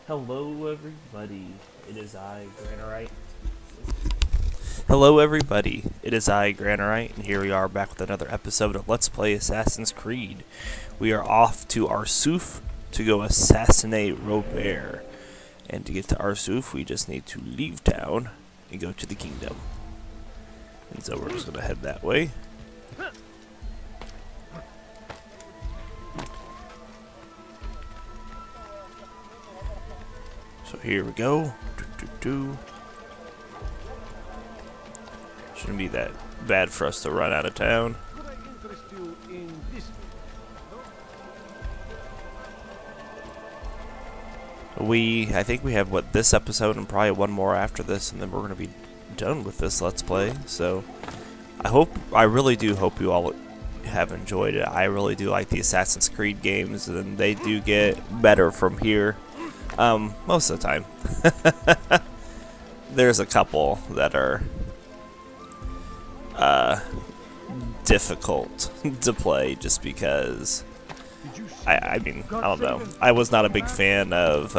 Hello everybody, it is I, Granorite. Hello everybody, it is I, Granorite, and here we are back with another episode of Let's Play Assassin's Creed. We are off to Arsuf to go assassinate Robert. And to get to Arsuf, we just need to leave town and go to the kingdom. And so we're just going to head that way. So here we go. Shouldn't be that bad for us to run out of town. I think we have, this episode and probably one more after this, and then we're going to be done with this Let's Play. So I really do hope you all have enjoyed it. I really do like the Assassin's Creed games, and they do get better from here. Most of the time. There's a couple that are difficult to play just because I mean, I don't know. I was not a big fan of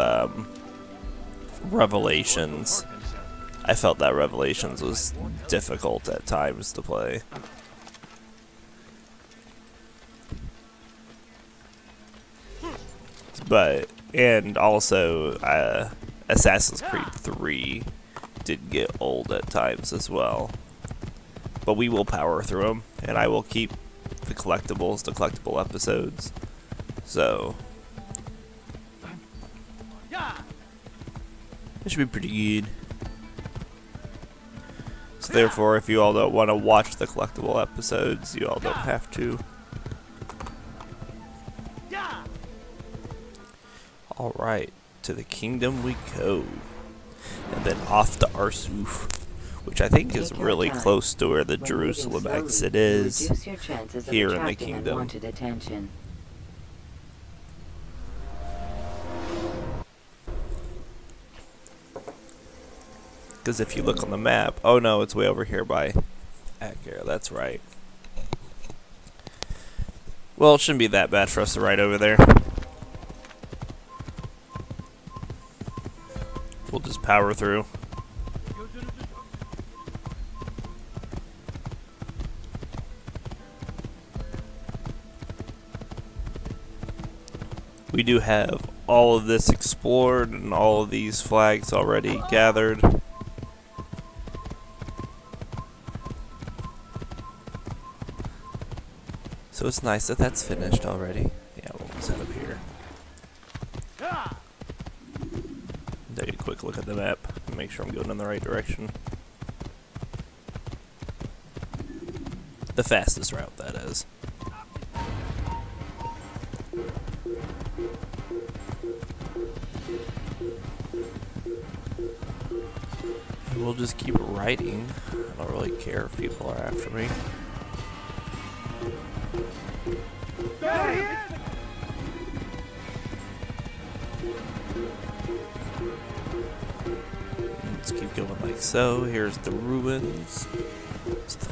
Revelations. I felt that Revelations was difficult at times to play. And also, Assassin's Creed 3 did get old at times as well. But we will power through them, and I will keep the collectible episodes. So, it should be pretty good. So therefore, if you all don't want to watch the collectible episodes, you all don't have to. Alright, to the kingdom we go. And then off to Arsuf, which I think is really close to where the Jerusalem exit is here in the kingdom. Because if you look on the map, oh no, it's way over here by Akira, that's right. Well, it shouldn't be that bad for us to ride over there. We'll just power through. We do have all of this explored and all of these flags already gathered. So it's nice that that's finished already. Yeah, we'll just head up here. Take a quick look at the map and make sure I'm going in the right direction. The fastest route, that is. And we'll just keep riding. I don't really care if people are after me. Let's keep going like so. Here's the ruins.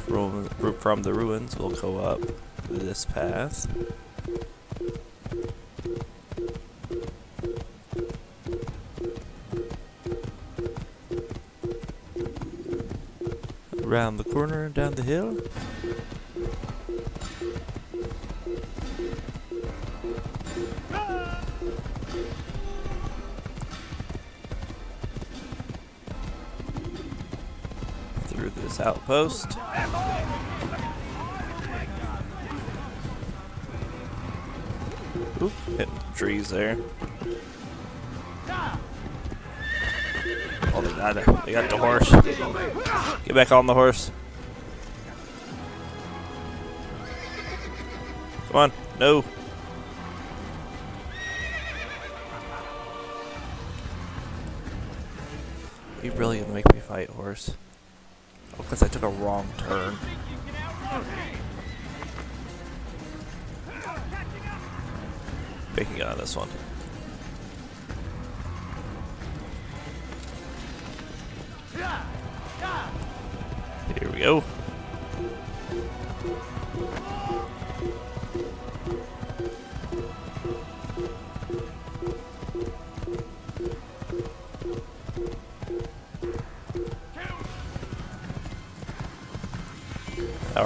From the ruins, we'll go up this path. Around the corner and down the hill. Through this outpost. Oop, hitting the trees there. Oh, they got the horse. Get back on the horse. Come on, no. You really gonna make me fight, horse? Oh, because I took a wrong turn. Making it on this one. Here we go.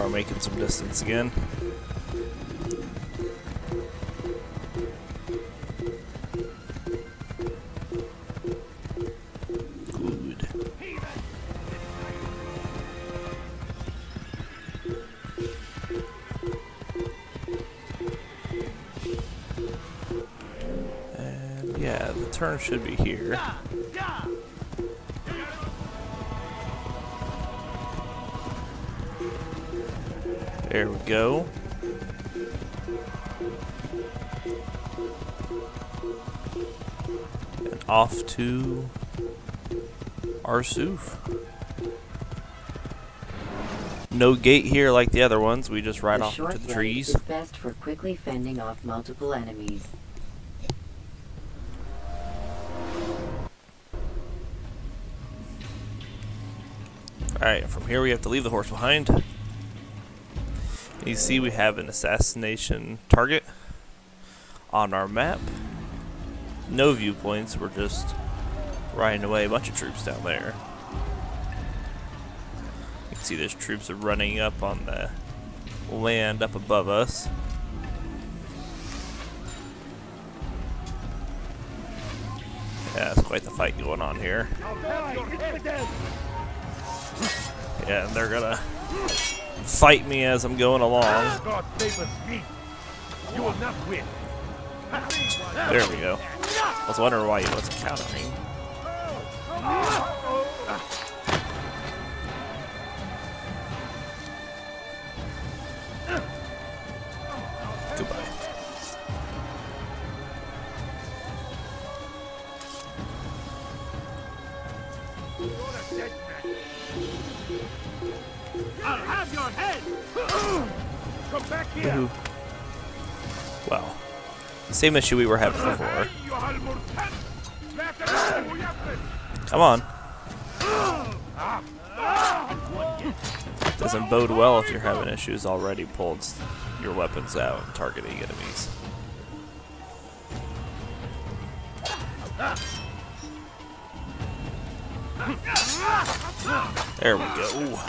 we're making some distance again. Good. And yeah, the turn should be here. There we go. And off to Arsuf. No gate here like the other ones. We just ride off into the trees. Is best for quickly fending off multiple enemies. Alright, from here we have to leave the horse behind. You see we have an assassination target on our map. No viewpoints, we're just riding away a bunch of troops down there. You can see there's troops are running up on the land up above us. Yeah, it's quite the fight going on here. Yeah, and they're gonna fight me as I'm going along. There we go. I was wondering why he wasn't countering. Goodbye. I'll have your head! Come back here! Ooh. Wow. Same issue we were having before. Come on. Doesn't bode well if you're having issues already. Pulled your weapons out and targeting enemies. There we go.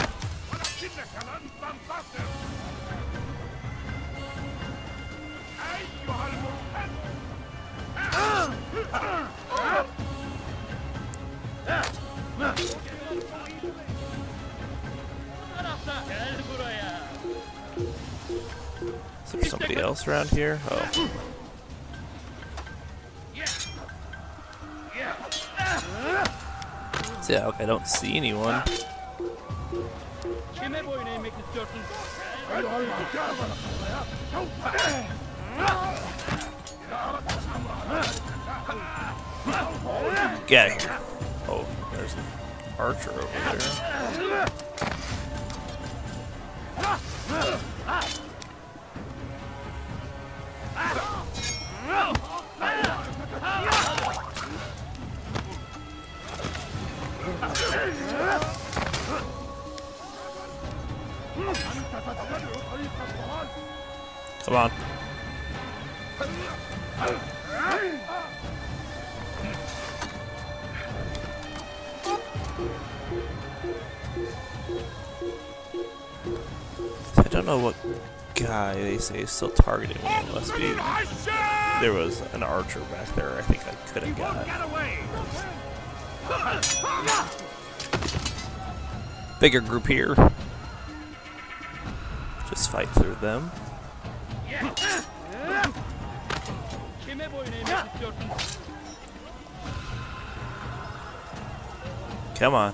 Is there somebody else around here? Oh. Yeah, okay, I don't see anyone. Get out of here. Oh, there's an archer over there. Come on. I don't know what guy they say is still targeting me. It must be. There was an archer back there I think I could have got. Bigger group here. Just fight through them. Come on.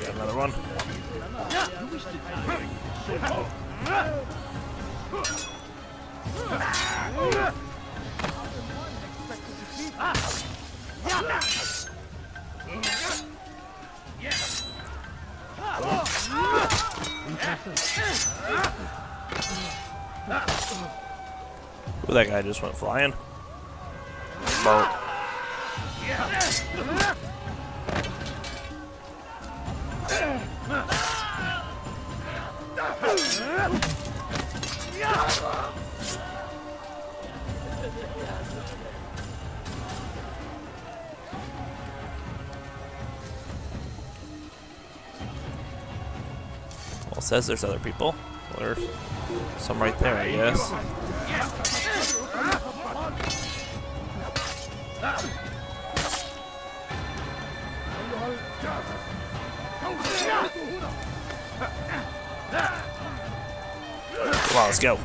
Got another one. Ooh, that guy just went flying. Boat. Well, it says there's other people. Well, there's some right there, I guess. Come on, let's go.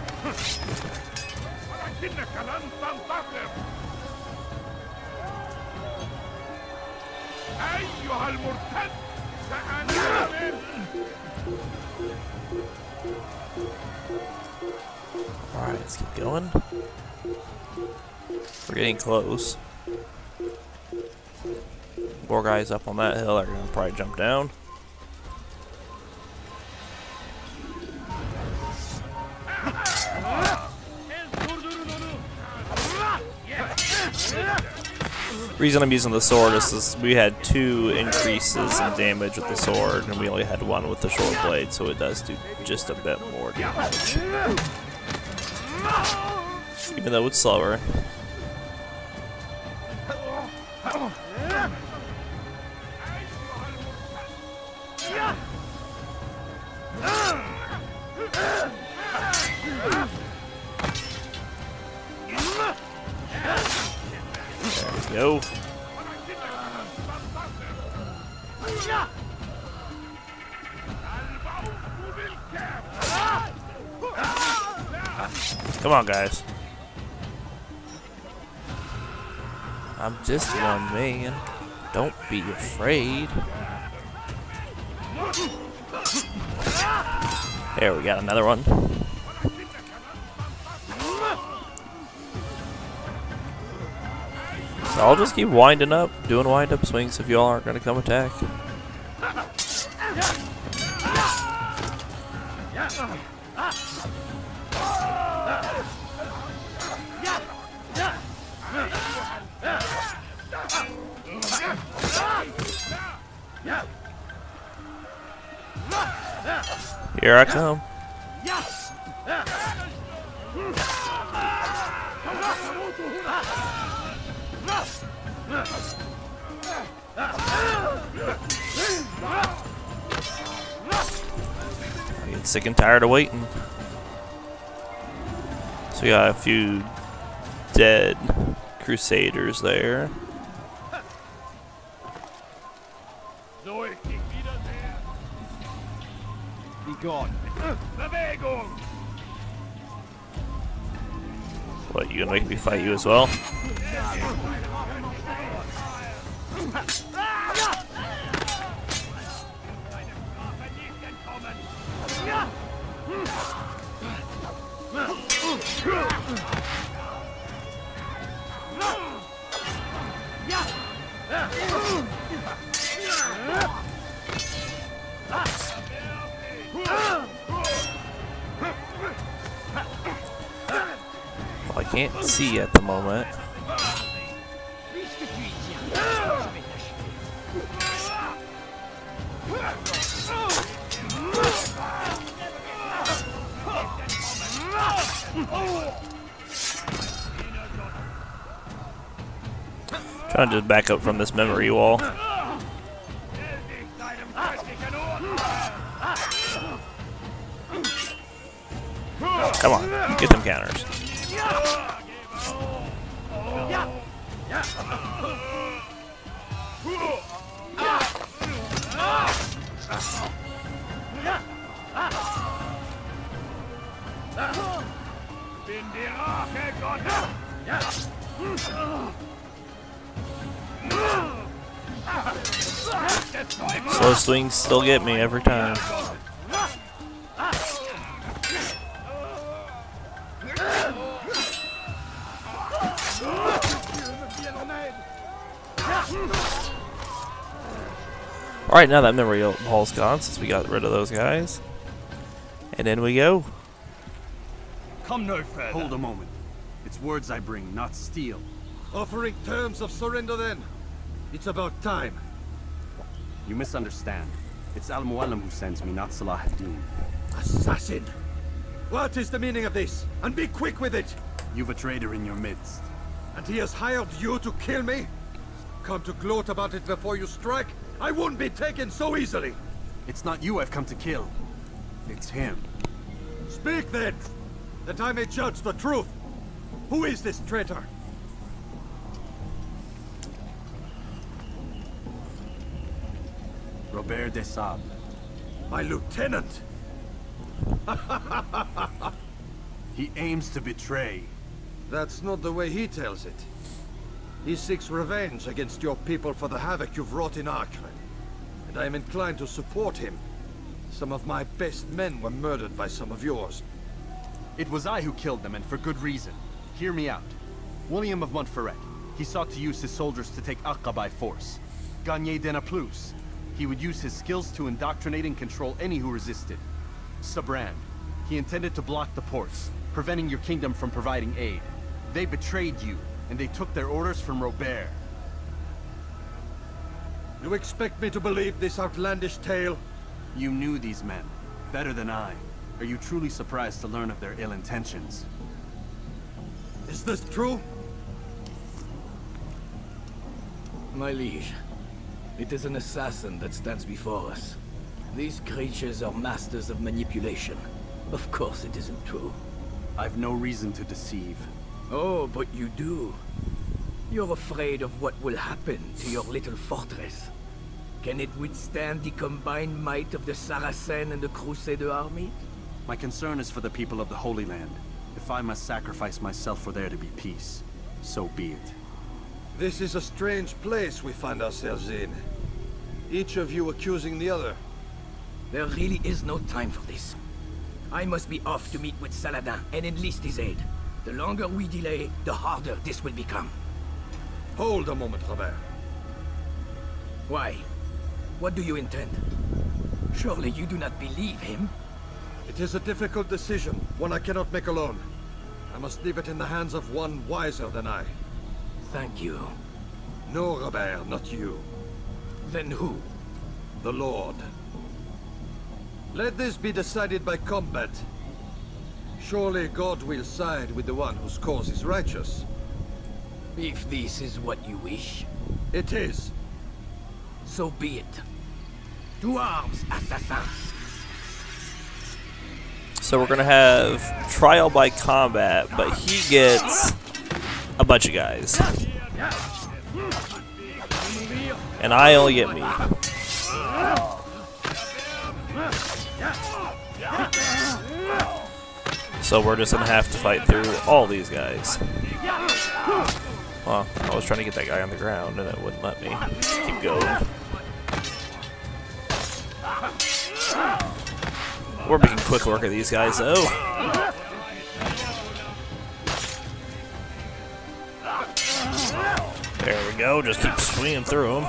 Alright, let's keep going. We're getting close. More guys up on that hill are going to probably jump down. The reason I'm using the sword is we had 2 increases in damage with the sword, and we only had 1 with the short blade, so it does do just a bit more damage. Even though it's slower. There we go. Come on, guys. I'm just one man. Don't be afraid. There, we got another one. So I'll just keep winding up, doing wind-up swings if y'all aren't going to come attack. Here I come. I get sick and tired of waiting. So we got a few dead crusaders there. What, you gonna make me fight you as well? Well, I can't see at the moment. Trying to just back up from this memory wall. Come on, get them counters. Slow swings still get me every time. Alright, now that memory hall's gone since we got rid of those guys. And in we go. Come no further. Hold a moment. It's words I bring, not steel. Offering terms of surrender then. It's about time. You misunderstand. It's Al-Mualim who sends me, not Salah ad-Din. Assassin! What is the meaning of this? And be quick with it! You've a traitor in your midst. And he has hired you to kill me? Come to gloat about it before you strike? I wouldn't be taken so easily! It's not you I've come to kill. It's him. Speak then, that I may judge the truth. Who is this traitor? Robert de Sable. My lieutenant! He aims to betray. That's not the way he tells it. He seeks revenge against your people for the havoc you've wrought in Acre. And I am inclined to support him. Some of my best men were murdered by some of yours. It was I who killed them, and for good reason. Hear me out. William of Montferrat. He sought to use his soldiers to take Acre by force. Gagné de Naplouse. He would use his skills to indoctrinate and control any who resisted. Sabrand. He intended to block the ports, preventing your kingdom from providing aid. They betrayed you, and they took their orders from Robert. You expect me to believe this outlandish tale? You knew these men, better than I. Are you truly surprised to learn of their ill intentions? Is this true? My liege, it is an assassin that stands before us. These creatures are masters of manipulation. Of course it isn't true. I've no reason to deceive. Oh, but you do. You're afraid of what will happen to your little fortress. Can it withstand the combined might of the Saracen and the Crusader army? My concern is for the people of the Holy Land. If I must sacrifice myself for there to be peace, so be it. This is a strange place we find ourselves in. Each of you accusing the other. There really is no time for this. I must be off to meet with Saladin and enlist his aid. The longer we delay, the harder this will become. Hold a moment, Robert. Why? What do you intend? Surely you do not believe him? It is a difficult decision, one I cannot make alone. I must leave it in the hands of one wiser than I. Thank you. No, Robert, not you. Then who? The Lord. Let this be decided by combat. Surely God will side with the one whose cause is righteous. If this is what you wish, It is. so be it. To arms, assassins! So we're gonna have trial by combat, but he gets a bunch of guys, and I only get me. So we're just gonna have to fight through all these guys. Well, I was trying to get that guy on the ground, and it wouldn't let me keep going. We're making quick work of these guys, though. There we go, just keep swinging through them.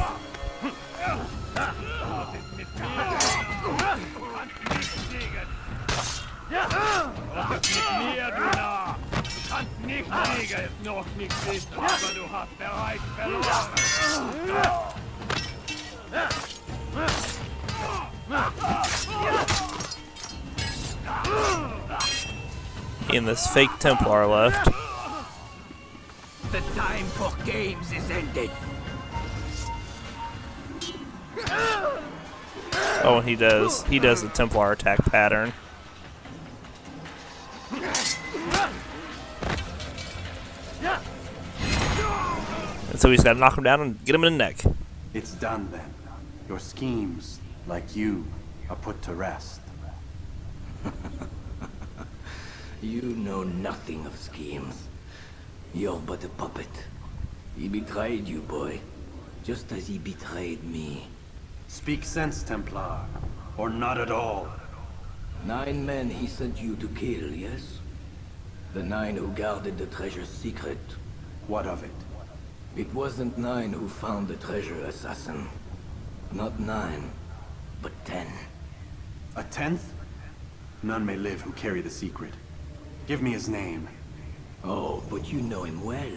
And this fake Templar left. The time for games is ended. Oh, and he does the Templar attack pattern. And so he's got to knock him down and get him in the neck. It's done then. Your schemes, like you, are put to rest. You know nothing of schemes. You're but a puppet. He betrayed you, boy. Just as he betrayed me. Speak sense, Templar. Or not at all. 9 men he sent you to kill, yes? The 9 who guarded the treasure's secret. What of it? It wasn't 9 who found the treasure, assassin. Not 9, but 10. A 10th? None may live who carry the secret. Give me his name. Oh, but you know him well.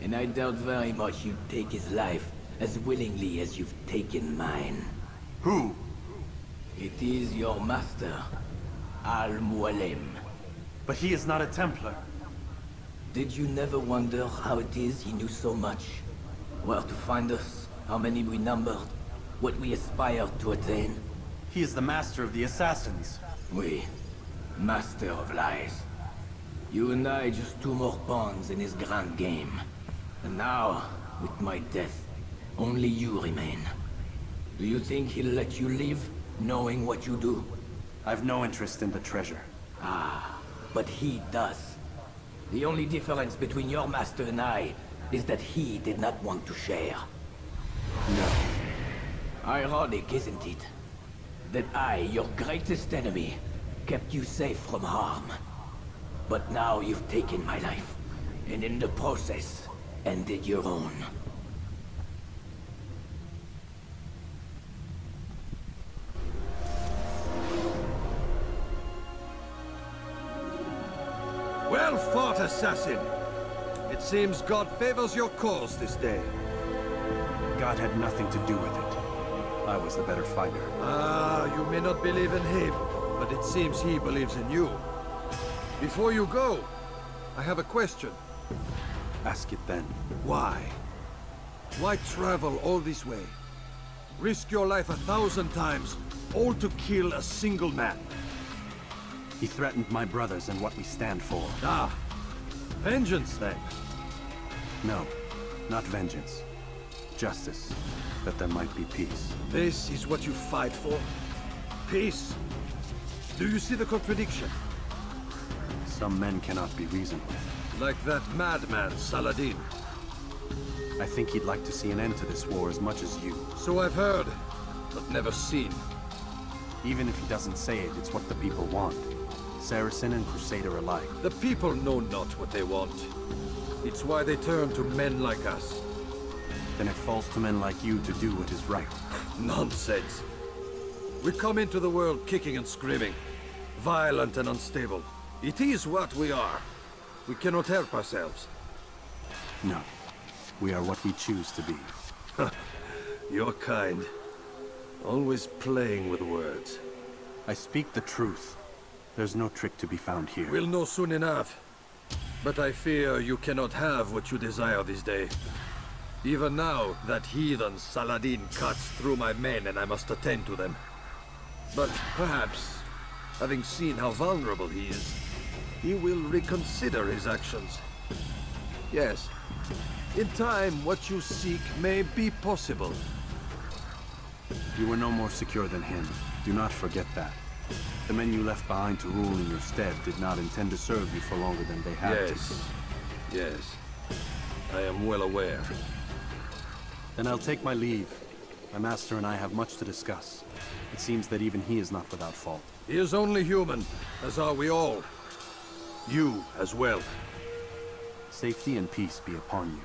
And I doubt very much you'd take his life as willingly as you've taken mine. Who? It is your master, Al-Mualim. But he is not a Templar. Did you never wonder how it is he knew so much? Where to find us, how many we numbered, what we aspired to attain? He is the master of the assassins. We, master of lies. You and I just two more pawns in his grand game. And now, with my death, only you remain. Do you think he'll let you live, knowing what you do? I've no interest in the treasure. Ah, but he does. The only difference between your master and I is that he did not want to share. No. Ironic, isn't it? That I, your greatest enemy, kept you safe from harm. But now you've taken my life, and in the process, ended your own. Well fought, assassin. It seems God favors your cause this day. God had nothing to do with it. I was the better fighter. Ah, you may not believe in him, but it seems he believes in you. Before you go, I have a question. Ask it then. Why? Why travel all this way? Risk your life 1,000 times, all to kill a single man. He threatened my brothers and what we stand for. Ah, vengeance then. No, not vengeance. Justice, that there might be peace. This is what you fight for? Peace? Do you see the contradiction? Some men cannot be reasoned with. Like that madman, Saladin. I think he'd like to see an end to this war as much as you. So I've heard, but never seen. Even if he doesn't say it, it's what the people want. Saracen and Crusader alike. The people know not what they want. It's why they turn to men like us. Then it falls to men like you to do what is right. Nonsense. We come into the world kicking and screaming, violent and unstable. It is what we are. We cannot help ourselves. No. We are what we choose to be. You're kind. Always playing with words. I speak the truth. There's no trick to be found here. We'll know soon enough. But I fear you cannot have what you desire this day. Even now, that heathen Saladin cuts through my men and I must attend to them. But perhaps, having seen how vulnerable he is, he will reconsider his actions. Yes, in time, what you seek may be possible. You were no more secure than him. Do not forget that. The men you left behind to rule in your stead did not intend to serve you for longer than they had to. Yes. I am well aware. Then I'll take my leave. My master and I have much to discuss. It seems that even he is not without fault. He is only human, as are we all. You as well. Safety and peace be upon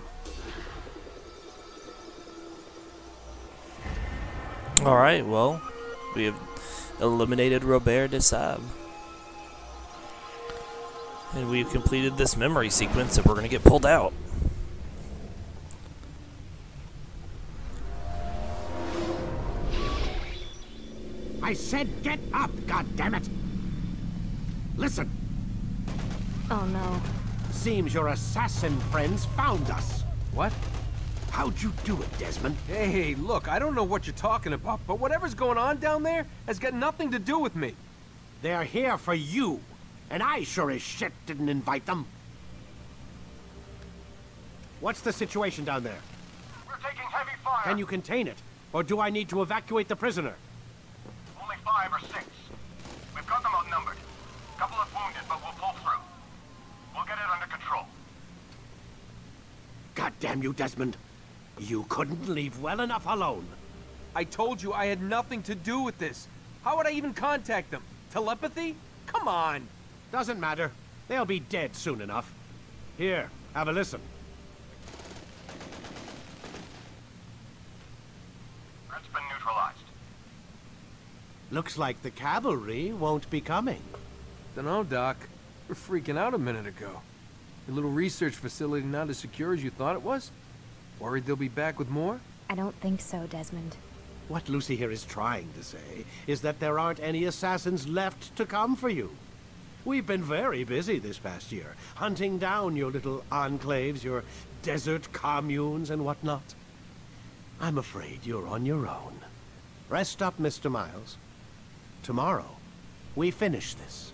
you. Alright, well, we have eliminated Robert de Sab. And we've completed this memory sequence that we're going to get pulled out. I said get up, goddammit! Listen, Oh no. seems your assassin friends found us. What? How'd you do it, Desmond? Hey, look, I don't know what you're talking about, but whatever's going on down there has got nothing to do with me. They're here for you, and I sure as shit didn't invite them. What's the situation down there? We're taking heavy fire. Can you contain it? Or do I need to evacuate the prisoner? Only 5 or 6. We've got them outnumbered. Couple of wounded, but we'll pull through. We'll get it under control. God damn you, Desmond. You couldn't leave well enough alone. I told you I had nothing to do with this. How would I even contact them? Telepathy? Come on. Doesn't matter. They'll be dead soon enough. Here, have a listen. Threat's been neutralized. Looks like the cavalry won't be coming. Dunno, Doc. We're freaking out a minute ago. Your little research facility not as secure as you thought it was? Worried they'll be back with more? I don't think so, Desmond. What Lucy here is trying to say is that there aren't any assassins left to come for you. We've been very busy this past year, hunting down your little enclaves, your desert communes and whatnot. I'm afraid you're on your own. Rest up, Mr. Miles. Tomorrow, we finish this.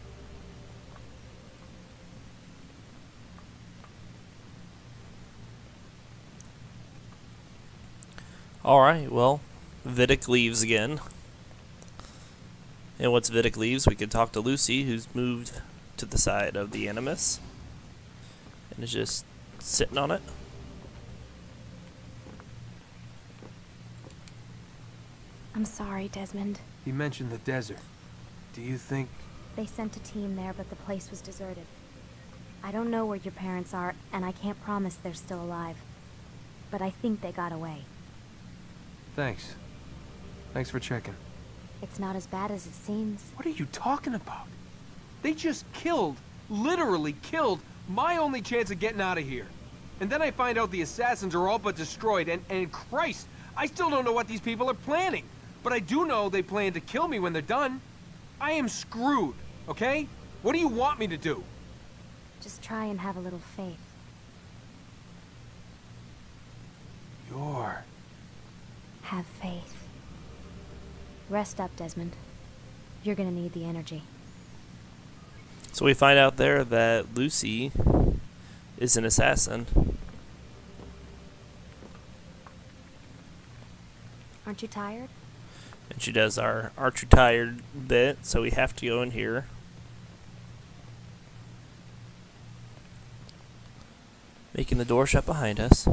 Alright, well, Vidic leaves again. And once Vidic leaves, we can talk to Lucy, who's moved to the side of the Animus. And is just sitting on it. I'm sorry, Desmond. You mentioned the desert. Do you think... They sent a team there, but the place was deserted. I don't know where your parents are, and I can't promise they're still alive. But I think they got away. Thanks. Thanks for checking. It's not as bad as it seems. What are you talking about? They just killed, literally killed, my only chance of getting out of here. And then I find out the assassins are all but destroyed, and Christ, I still don't know what these people are planning. But I do know they plan to kill me when they're done. I am screwed, okay? What do you want me to do? Just try and have a little faith. Have faith. Rest up, Desmond. You're gonna need the energy. So we find out there that Lucy is an assassin. Aren't you tired? And she does our aren't you tired bit, so we have to go in here. Making the door shut behind us.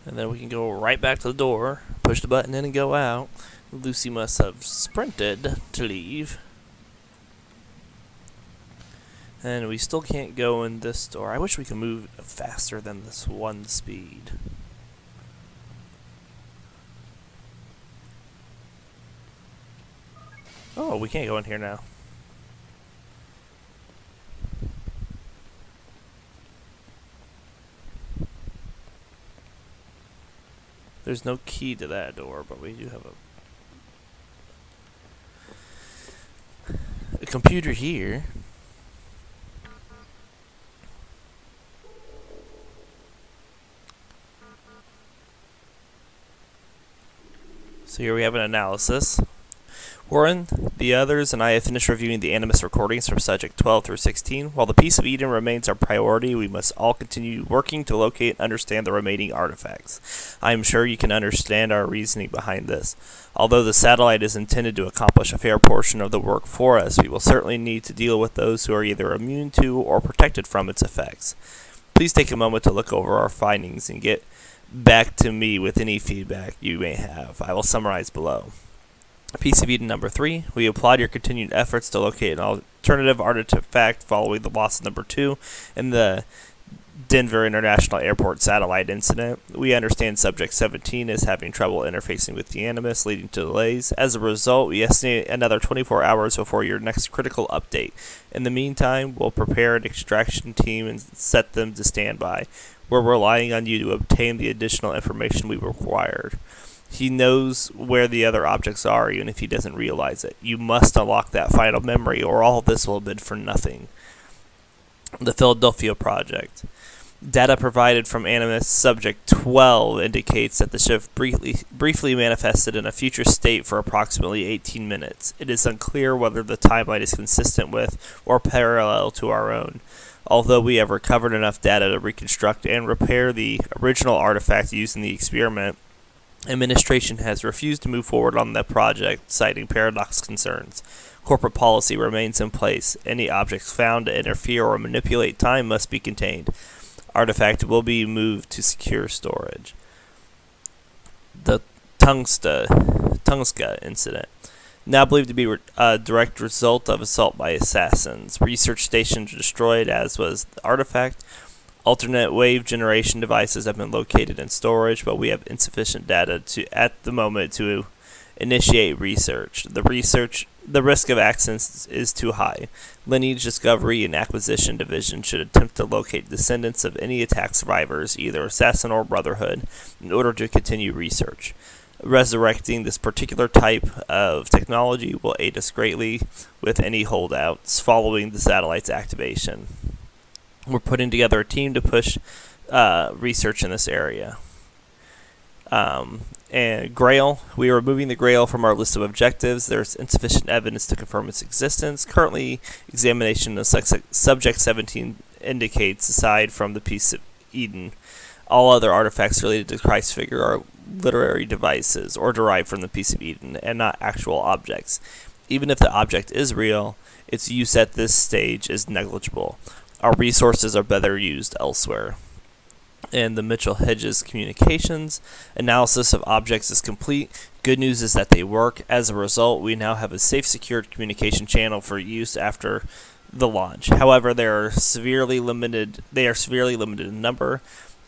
And then we can go right back to the door, push the button in and go out. Lucy must have sprinted to leave. And we still can't go in this door. I wish we could move faster than this one speed. Oh, we can't go in here now. There's no key to that door, but we do have a computer here. So here we have an analysis. Warren, the others, and I have finished reviewing the Animus recordings from Subject 12 through 16. While the Piece of Eden remains our priority, we must all continue working to locate and understand the remaining artifacts. I am sure you can understand our reasoning behind this. Although the satellite is intended to accomplish a fair portion of the work for us, we will certainly need to deal with those who are either immune to or protected from its effects. Please take a moment to look over our findings and get back to me with any feedback you may have. I will summarize below. Piece of Eden number 3. We applaud your continued efforts to locate an alternative artifact following the loss of number 2 in the Denver International Airport satellite incident. We understand Subject 17 is having trouble interfacing with the Animus, leading to delays. As a result, we estimate another 24 hours before your next critical update. In the meantime, we'll prepare an extraction team and set them to standby. We're relying on you to obtain the additional information we required. He knows where the other objects are, even if he doesn't realize it. You must unlock that final memory, or all of this will have been for nothing. The Philadelphia Project. Data provided from Animus Subject 12 indicates that the ship briefly manifested in a future state for approximately 18 minutes. It is unclear whether the timeline is consistent with or parallel to our own. Although we have recovered enough data to reconstruct and repair the original artifact used in the experiment, administration has refused to move forward on the project, citing paradox concerns. Corporate policy remains in place. Any objects found to interfere or manipulate time must be contained. Artifact will be moved to secure storage. The Tungska incident. Now believed to be a direct result of assault by assassins. Research stations destroyed, as was the artifact. Alternate wave generation devices have been located in storage, but we have insufficient data at the moment to initiate research. The risk of accidents is too high. Lineage Discovery and Acquisition Division should attempt to locate descendants of any attack survivors, either Assassin or Brotherhood, in order to continue research. Resurrecting this particular type of technology will aid us greatly with any holdouts following the satellite's activation. We're putting together a team to push research in this area. And Grail, we are removing the Grail from our list of objectives. There's insufficient evidence to confirm its existence. Currently, examination of Subject 17 indicates, aside from the piece of Eden, all other artifacts related to Christ's figure are literary devices or derived from the piece of Eden and not actual objects. Even if the object is real, its use at this stage is negligible. Our resources are better used elsewhere. And the Mitchell Hedges communications analysis of objects is complete. Good news is that they work. As a result, we now have a safe, secured communication channel for use after the launch. However, they are severely limited in number,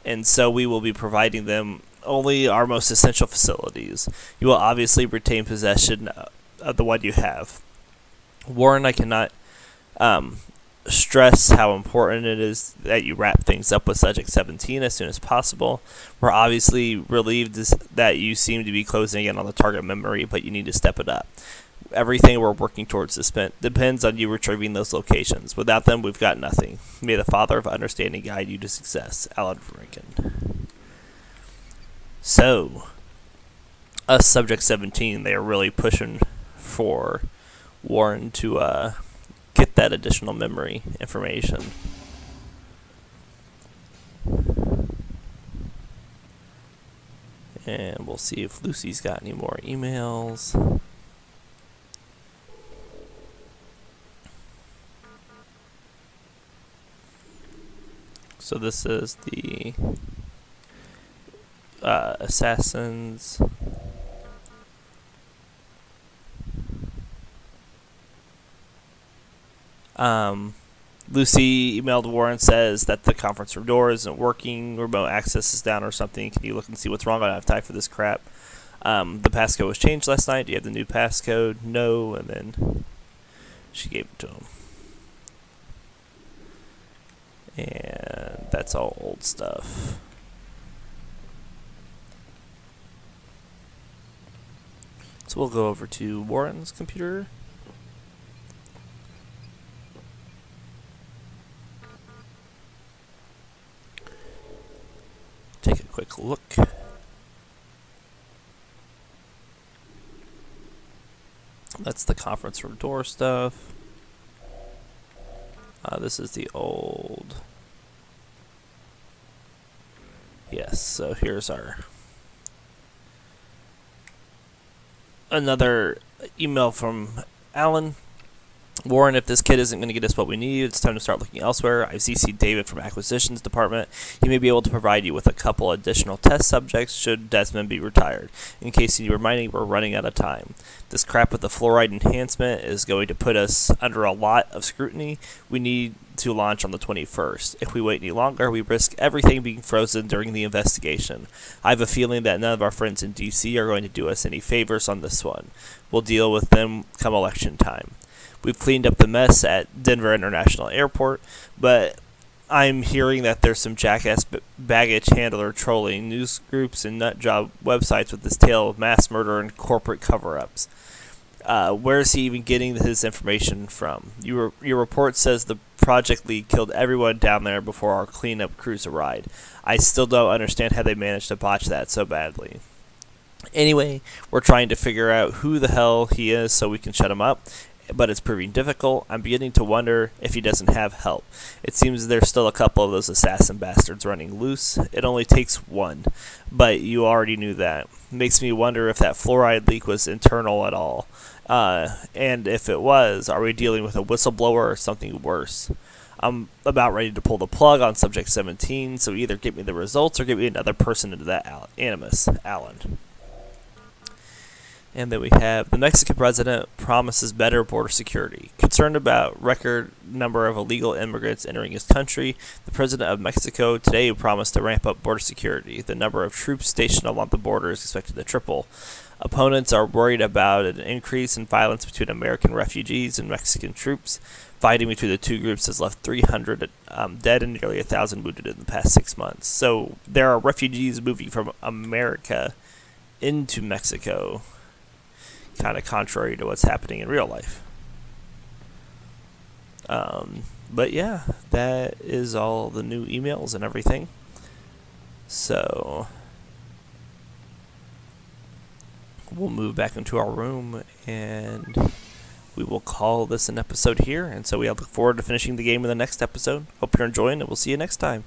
and so we will be providing them only our most essential facilities. You will obviously retain possession of the one you have. Warren, I cannot stress how important it is that you wrap things up with Subject 17 as soon as possible. We're obviously relieved that you seem to be closing in on the target memory, but you need to step it up. Everything we're working towards depends on you retrieving those locations. Without them, we've got nothing. May the Father of Understanding guide you to success. Alan Franken. So, us Subject 17, they are really pushing for Warren to get that additional memory information. And we'll see if Lucy's got any more emails. So this is the assassins. Lucy emailed Warren, says that the conference room door isn't working, remote access is down or something. Can you look and see what's wrong? I don't have time for this crap. The passcode was changed last night. Do you have the new passcode? No. And then she gave it to him. And that's all old stuff. So we'll go over to Warren's computer. Take a quick look. That's the conference room door stuff. This is the old. Yes, so here's our another email from Alan. Warren, if this kid isn't going to get us what we need, it's time to start looking elsewhere. I've CC'd David from Acquisitions Department. He may be able to provide you with a couple additional test subjects should Desmond be retired. In case you need reminding, we're running out of time. This crap with the fluoride enhancement is going to put us under a lot of scrutiny. We need to launch on the 21st. If we wait any longer, we risk everything being frozen during the investigation. I have a feeling that none of our friends in DC are going to do us any favors on this one. We'll deal with them come election time. We've cleaned up the mess at Denver International Airport, but I'm hearing that there's some jackass baggage handler trolling news groups and nutjob websites with this tale of mass murder and corporate cover-ups. Where is he even getting his information from? Your report says the project lead killed everyone down there before our cleanup crews arrived. I still don't understand how they managed to botch that so badly. Anyway, we're trying to figure out who the hell he is so we can shut him up, but it's proving difficult. I'm beginning to wonder if he doesn't have help. It seems there's still a couple of those assassin bastards running loose. It only takes one, but you already knew that. Makes me wonder if that fluoride leak was internal at all. And if it was, are we dealing with a whistleblower or something worse? I'm about ready to pull the plug on Subject 17, so either get me the results or get me another person into that animus. Alan. And then we have the Mexican president promises better border security. Concerned about record number of illegal immigrants entering his country, the president of Mexico today promised to ramp up border security. The number of troops stationed along the border is expected to triple. Opponents are worried about an increase in violence between American refugees and Mexican troops. Fighting between the two groups has left 300 dead and nearly 1,000 wounded in the past 6 months. So there are refugees moving from America into Mexico, kind of contrary to what's happening in real life. But yeah, that is all the new emails and everything. So we'll move back into our room and we will call this an episode here. And so we look forward to finishing the game in the next episode. Hope you're enjoying it. We'll see you next time.